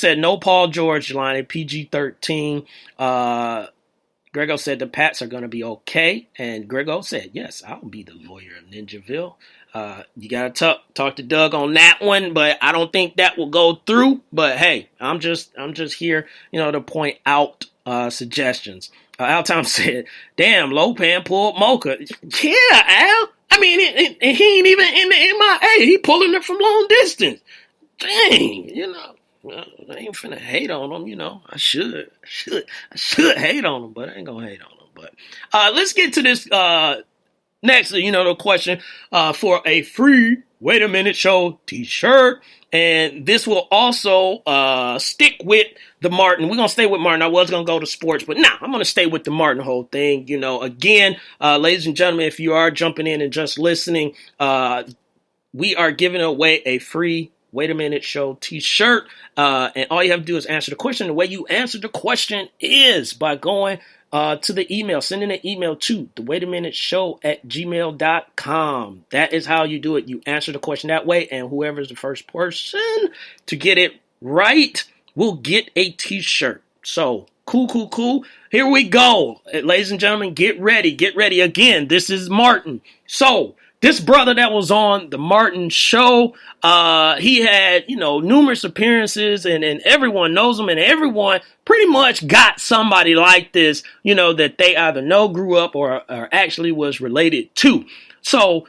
said no Paul George line at PG-13. Grego said the Pats are going to be okay. And Grego said, yes, I'll be the lawyer of Ninjaville. You got to talk to Doug on that one, but I don't think that will go through. But hey, I'm just here, to point out suggestions. Al Tom said, damn, Lopan pulled Mocha. Yeah, Al. I mean, he ain't even in the MIA. He pulling it from long distance. Dang, I ain't finna hate on him, I should hate on him, but I ain't gonna hate on him. But let's get to this next, the question for a free Wait a Minute Show t-shirt. And this will also stick with the Martin. We're going to stay with Martin. I was going to go to sports, but I'm going to stay with the Martin whole thing. Again, ladies and gentlemen, if you are jumping in and just listening, we are giving away a free Wait a Minute Show t-shirt. And all you have to do is answer the question. The way you answer the question is by going to the email, sending an email to thewaitaminuteshow@gmail.com. That is how you do it. You answer the question that way, and whoever's the first person to get it right will get a t-shirt. So, cool. Here we go. Ladies and gentlemen, get ready. Again, this is Martin. So, this brother that was on the Martin show, he had, numerous appearances and everyone knows him and everyone pretty much got somebody like this, that they either know, grew up or actually was related to. So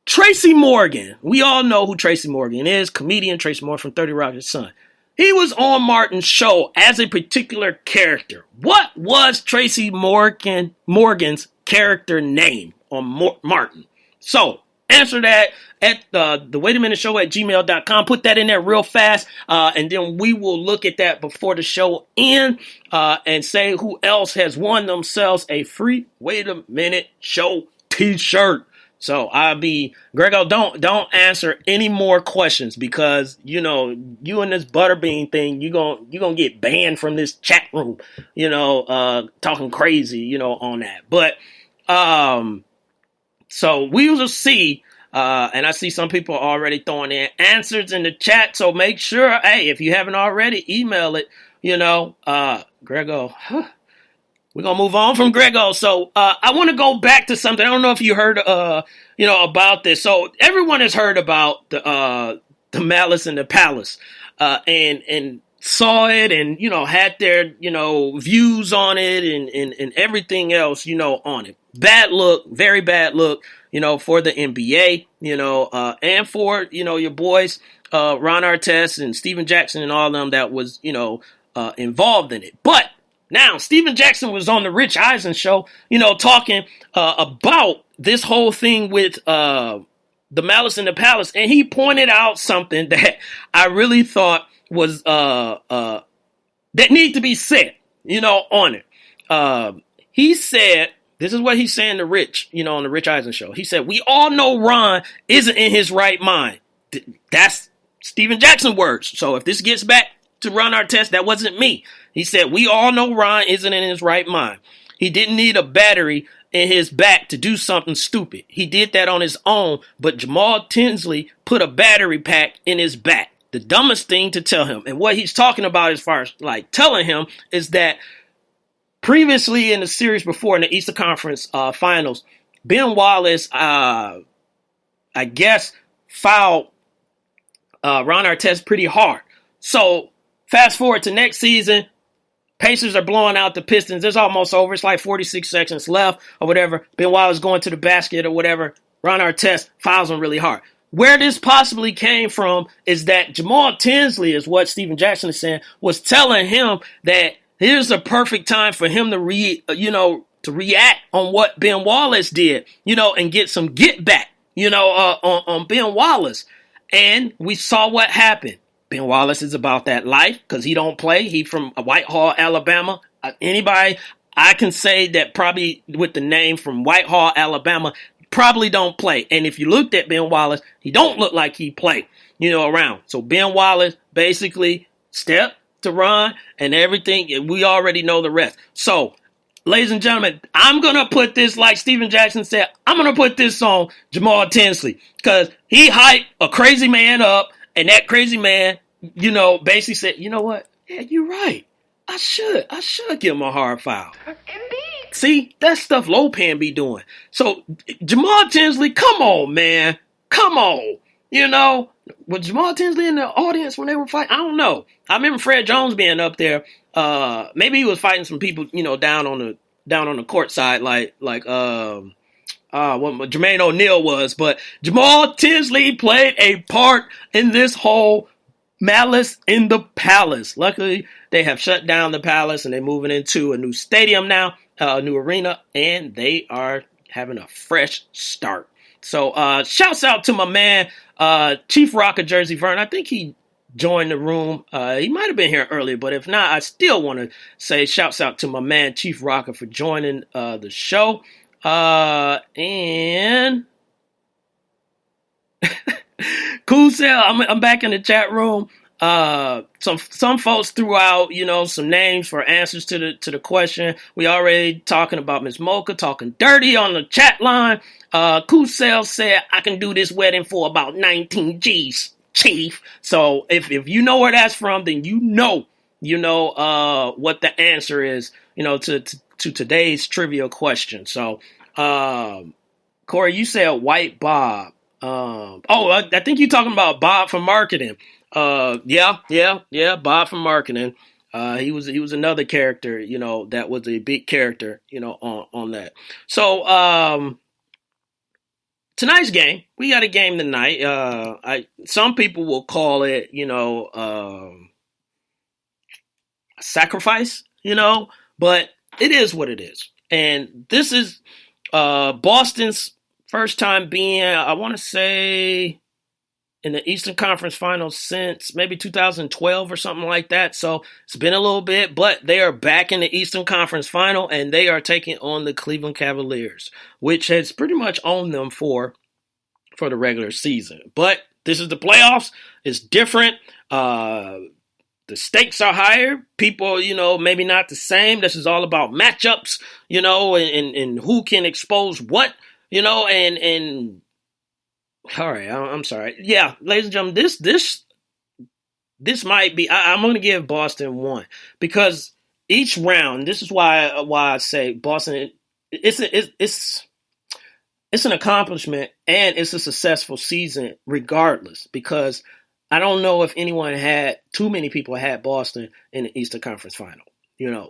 Tracy Morgan, we all know who Tracy Morgan is, comedian Tracy Morgan from 30 Rock and Son. He was on Martin's show as a particular character. What was Tracy Morgan's character name on Martin? So, answer that at the Wait a Minute Show at gmail.com. Put that in there real fast, and then we will look at that before the show ends and say who else has won themselves a free Wait a Minute Show t-shirt. So, Grego, don't answer any more questions because, you and this Butterbean thing, you gonna get banned from this chat room, talking crazy, on that. But, so we will see, and I see some people already throwing in answers in the chat, so make sure, hey, if you haven't already, email it, Grego. We're going to move on from Grego. So I want to go back to something. I don't know if you heard, about this. So everyone has heard about the Malice in the Palace and saw it and, had their, views on it and everything else, on it. Bad look, very bad look, for the NBA, and for, your boys, Ron Artest and Steven Jackson and all of them that was, involved in it. But now Steven Jackson was on the Rich Eisen show, talking about this whole thing with the Malice in the Palace. And he pointed out something that I really thought was that needed to be said, on it. He said, this is what he's saying to Rich, on the Rich Eisen show. He said, we all know Ron isn't in his right mind. That's Steven Jackson words. So if this gets back to Ron Artest, that wasn't me. He said, we all know Ron isn't in his right mind. He didn't need a battery in his back to do something stupid. He did that on his own, but Jamal Tinsley put a battery pack in his back. The dumbest thing to tell him. And what he's talking about as far as telling him is that previously in the series before in the Eastern Conference Finals, Ben Wallace, I guess, fouled Ron Artest pretty hard. So fast forward to next season, Pacers are blowing out the Pistons. It's almost over. It's like 46 seconds left or whatever. Ben Wallace going to the basket or whatever. Ron Artest fouls him really hard. Where this possibly came from is that Jamal Tinsley, is what Steven Jackson is saying, was telling him that here's a perfect time for him to react on what Ben Wallace did, and get some get back, on Ben Wallace. And we saw what happened. Ben Wallace is about that life because he don't play. He from Whitehall, Alabama. Anybody I can say that probably with the name from Whitehall, Alabama, probably don't play. And if you looked at Ben Wallace, he don't look like he play, around. So Ben Wallace basically stepped to Ron and everything. We already know the rest. So, ladies and gentlemen, I'm going to put this, like Steven Jackson said, I'm going to put this on Jamal Tinsley because he hyped a crazy man up, and that crazy man basically said, you know what? Yeah, you're right. I should give him a hard foul. Indeed. See, that stuff Lopan be doing. So Jamal Tinsley, come on, man. Come on. Was Jamal Tinsley in the audience when they were fighting? I don't know. I remember Fred Jones being up there. Maybe he was fighting some people, down on the court side, like what Jermaine O'Neal was. But Jamal Tinsley played a part in this whole Malice in the Palace. Luckily, they have shut down the Palace and they're moving into a new stadium now, a new arena, and they are having a fresh start. So, shouts out to my man, Chief Rock of Jersey Vern. I think he joined the room. He might have been here earlier, but if not, I still want to say shouts out to my man, Chief Rocker, for joining the show. And Cool Sale, I'm back in the chat room. Some folks threw out, some names for answers to the question. We already talking about Miss Mocha, talking dirty on the chat line. Cool Sale said, I can do this wedding for about 19 G's, Chief. So if you know where that's from, then you know what the answer is, to today's trivia question. So, Corey, you said White Bob. I think you're talking about Bob from marketing. Yeah, Bob from marketing. He was another character, that was a big character, on that. So, tonight's game, we got a game tonight. Some people will call it, sacrifice, but it is what it is. And this is Boston's first time being, I want to say, in the Eastern Conference Finals since maybe 2012 or something like that. So it's been a little bit, but they are back in the Eastern Conference Final, and they are taking on the Cleveland Cavaliers, which has pretty much owned them for the regular season. But this is the playoffs. It's different. The stakes are higher. People, maybe not the same. This is all about matchups, and who can expose what, and all right, I'm sorry. Yeah, ladies and gentlemen, this might be. I'm going to give Boston one because each round. This is why I say Boston. It's an accomplishment and it's a successful season regardless, because I don't know if too many people had Boston in the Eastern Conference Final.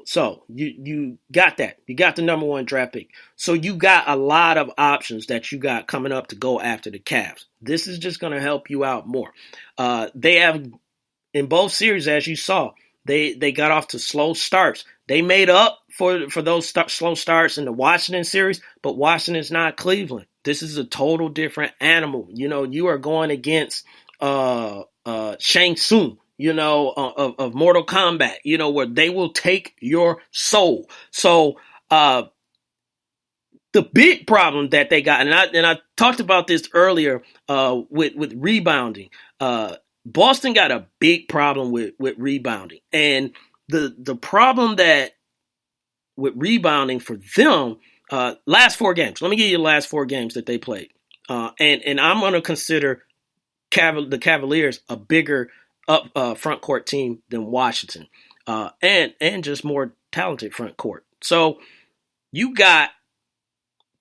So you got that. You got the number one draft pick. So you got a lot of options that you got coming up to go after the Cavs. This is just going to help you out more. They have, in both series, as you saw, they got off to slow starts. They made up for those slow starts in the Washington series, but Washington's not Cleveland. This is a total different animal. You are going against Shang Tsung, of Mortal Kombat, where they will take your soul. So, the big problem that they got, and I talked about this earlier, with rebounding. Boston got a big problem with rebounding, and the problem that with rebounding for them, last 4 games. Let me give you the last 4 games that they played, and I'm going to consider the Cavaliers a bigger front court team than Washington, and just more talented front court. So you got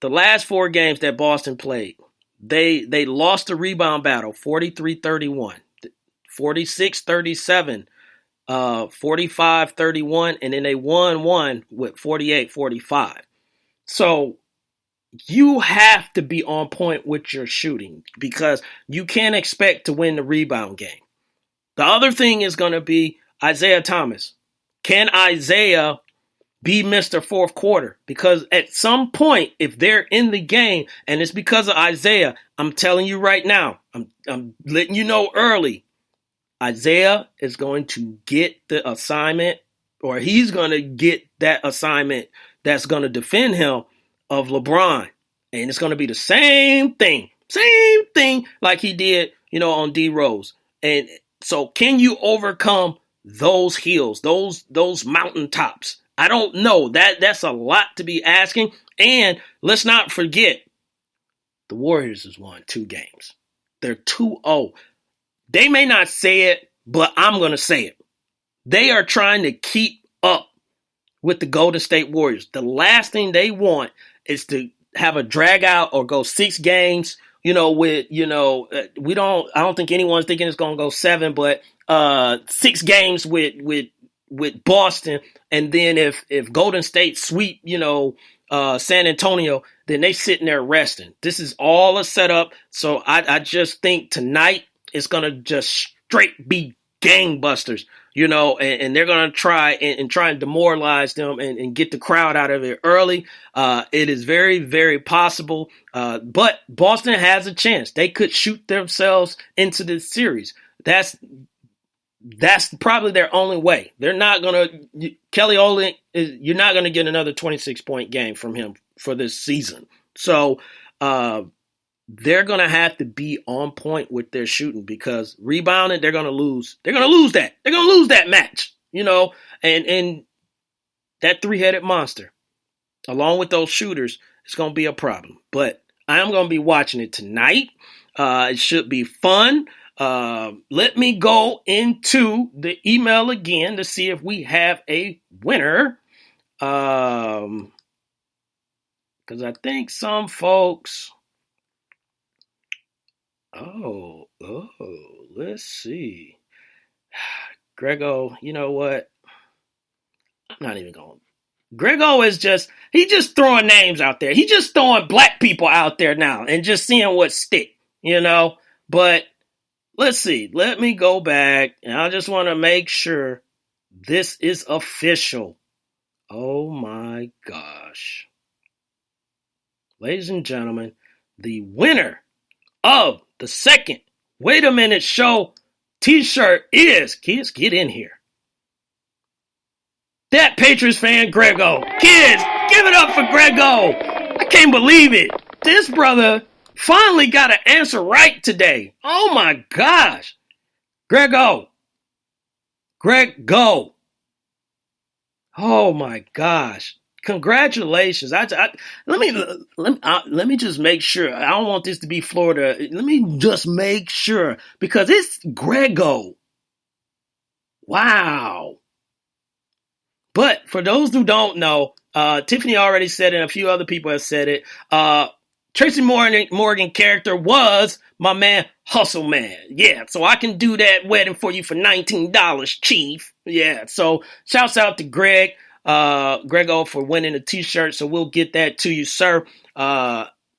the last 4 games that Boston played. They lost the rebound battle 43-31, 46-37, 45-31, and then they won one with 48-45. So you have to be on point with your shooting because you can't expect to win the rebound game. The other thing is going to be Isaiah Thomas. Can Isaiah be Mr. Fourth Quarter? Because at some point, if they're in the game and it's because of Isaiah, I'm telling you right now, I'm letting you know early, Isaiah is going to get the assignment, or he's going to get that assignment that's going to defend him of LeBron. And it's going to be the same thing like he did, on D Rose. And so can you overcome those hills, those mountaintops? I don't know. That's a lot to be asking. And let's not forget, the Warriors has won 2 games. They're 2-0. They may not say it, but I'm going to say it. They are trying to keep up with the Golden State Warriors. The last thing they want is to have a drag out or go 6 games, I don't think anyone's thinking it's going to go 7, but 6 games with Boston. And then if Golden State sweep, San Antonio, then they sitting there resting. This is all a setup. So I just think tonight it's going to just straight be gangbusters, and they're going to try and demoralize them and get the crowd out of it early. It is very, very possible. But Boston has a chance. They could shoot themselves into this series. That's probably their only way. They're not going to, Kelly Olynyk, you're not going to get another 26-point game from him for this season. So, they're going to have to be on point with their shooting because rebounding, they're going to lose. They're going to lose that. They're going to lose that match, and that 3-headed monster, along with those shooters, it's going to be a problem. But I'm going to be watching it tonight. It should be fun. Let me go into the email again to see if we have a winner. Because I think some folks... Oh, let's see. Grego, you know what? I'm not even going. Grego is he's just throwing names out there. He's just throwing black people out there now and just seeing what stick, But let's see. Let me go back and I just want to make sure this is official. Oh my gosh. Ladies and gentlemen, the winner of the second Wait a Minute Show t-shirt is, kids, get in here, that Patriots fan Grego. Kids, give it up for Grego. I can't believe it. This brother finally got an answer right today. Oh my gosh. Grego. Oh my gosh. Congratulations. Let me just make sure. I don't want this to be Florida. Let me just make sure because it's Grego. Wow. But for those who don't know, Tiffany already said it and a few other people have said it. Tracy Morgan character was my man Hustle Man. Yeah, so I can do that wedding for you for $19, Chief. Yeah, so shouts out to Grego for winning the t-shirt, so we'll get that to you, sir. I'm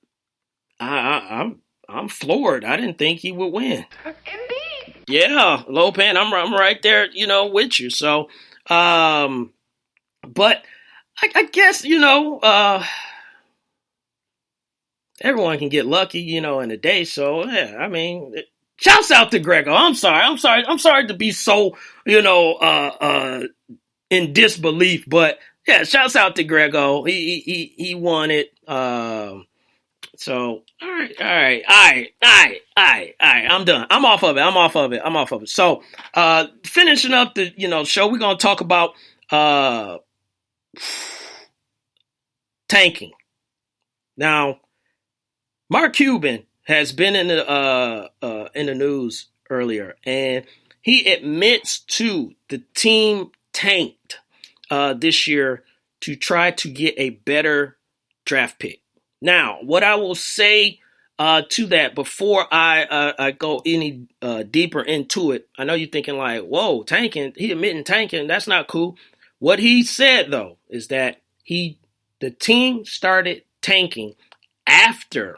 floored. I didn't think he would win. Indeed. Yeah, Lopan, I'm right there, with you. So, but I guess everyone can get lucky, in a day. So yeah, I mean, shouts out to Grego. I'm sorry to be so, in disbelief, but yeah, shouts out to Grego. He won it. So all right. I'm done. I'm off of it. So finishing up the show, we're gonna talk about tanking. Now, Mark Cuban has been in the news earlier, and he admits to the team tanked this year to try to get a better draft pick. Now, what I will say to that before I go any deeper into it, I know you're thinking like, whoa, tanking, he admitting tanking, that's not cool. What he said, though, is that the team started tanking after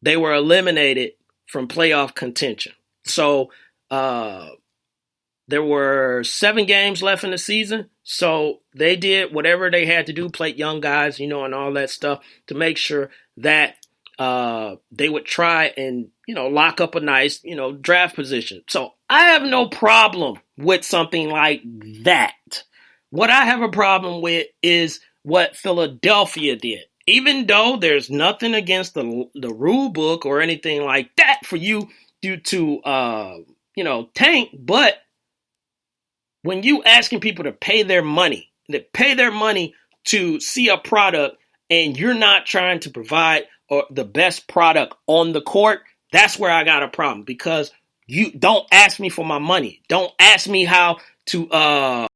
they were eliminated from playoff contention. So there were 7 games left in the season. So they did whatever they had to do, played young guys, and all that stuff to make sure that they would try and, lock up a nice, draft position. So I have no problem with something like that. What I have a problem with is what Philadelphia did. Even though there's nothing against the rule book or anything like that for you to tank, but when you asking people to pay their money to see a product and you're not trying to provide the best product on the court, that's where I got a problem. Because You don't ask me for my money. Don't ask me how to